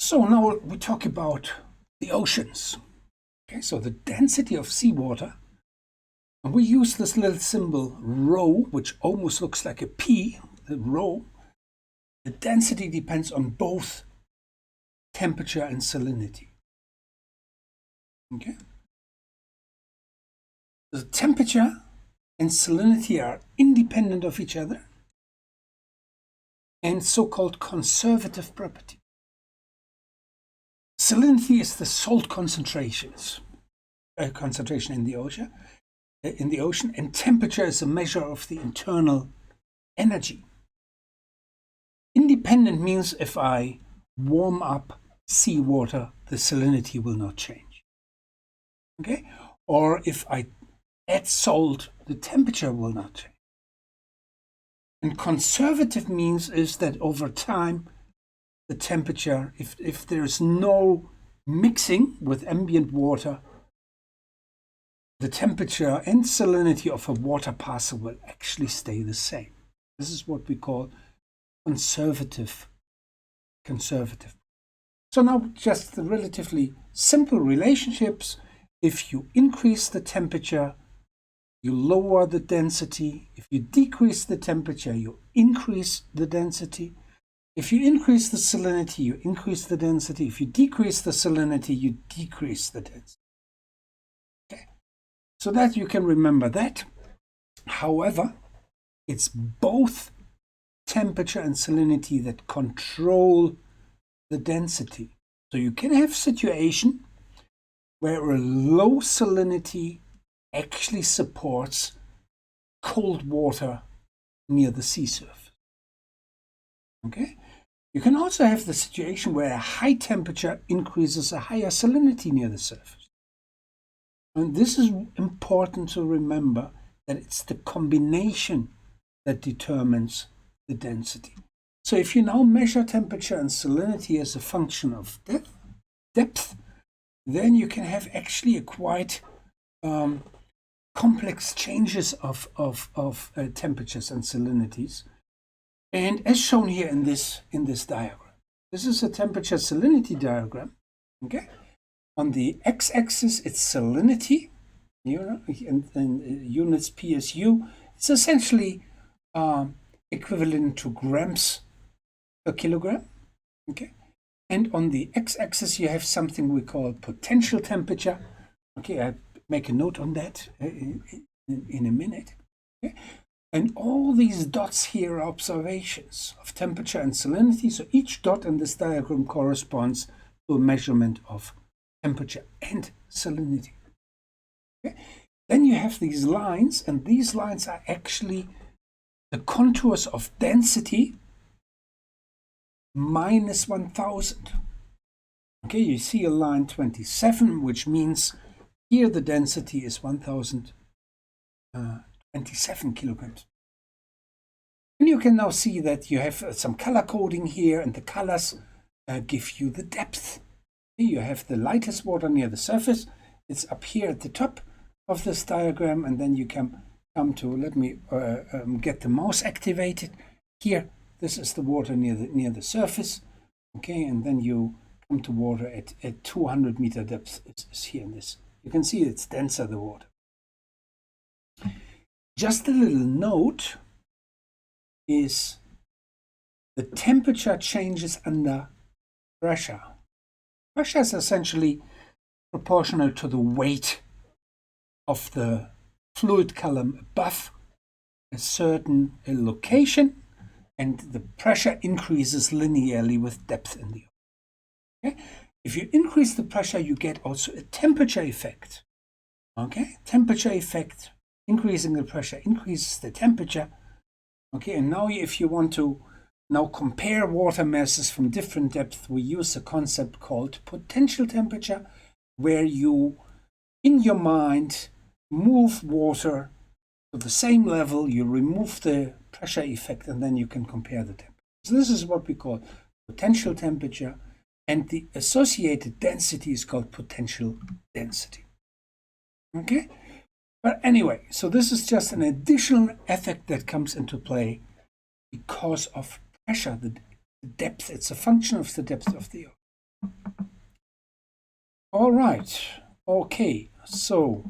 So now we talk about the oceans. Okay, so the density of seawater, and we use this little symbol rho, which almost looks like a P, the rho. The density depends on both temperature and salinity. Okay? The temperature and salinity are independent of each other and so-called conservative property. Salinity is the salt concentration in the ocean, and temperature is a measure of the internal energy. Independent means if I warm up seawater, the salinity will not change. Okay? Or if I add salt, the temperature will not change. And conservative means is that over time, the temperature, if there is no mixing with ambient water, the temperature and salinity of a water parcel will actually stay the same. This is what we call conservative. So now just the relatively simple relationships. If you increase the temperature, you lower the density. If you decrease the temperature, you increase the density. If you increase the salinity, you increase the density. If you decrease the salinity, you decrease the density. Okay. So that you can remember that. However, it's both temperature and salinity that control the density. So you can have a situation where a low salinity actually supports cold water near the sea surface. Okay? You can also have the situation where a high temperature increases a higher salinity near the surface. And this is important to remember, that it's the combination that determines the density. So if you now measure temperature and salinity as a function of depth, then you can have actually a quite complex changes of temperatures and salinities. And as shown here in this diagram, this is a temperature salinity diagram. Okay, on the x-axis it's salinity, in units PSU. It's essentially equivalent to grams per kilogram. Okay, and on the x-axis you have something we call potential temperature. Okay, I make a note on that in a minute. Okay? And all these dots here are observations of temperature and salinity. So each dot in this diagram corresponds to a measurement of temperature and salinity. Okay? Then you have these lines, and these lines are actually the contours of density minus 1000. Okay, you see a line 27, which means here the density is 1027 kilograms. And you can now see that you have some color coding here, and the colors give you the depth. Here you have the lightest water near the surface. It's up here at the top of this diagram, and then you can come to, let me get the mouse activated. Here, this is the water near the surface. Okay, and then you come to water at 200 meter depth. It's here in this. You can see it's denser, the water. Just a little note is the temperature changes under pressure. Pressure is essentially proportional to the weight of the fluid column above a certain location, and the pressure increases linearly with depth in the ocean. Okay? If you increase the pressure, you get also a temperature effect. Okay, temperature effect, increasing the pressure increases the temperature. Okay, and now if you want to now compare water masses from different depths, we use a concept called potential temperature, where you, in your mind, move water to the same level, you remove the pressure effect, and then you can compare the temperature. So this is what we call potential temperature. And the associated density is called potential density. Okay? But anyway, so this is just an additional effect that comes into play because of pressure, the depth. It's a function of the depth of the ocean. All right. Okay. So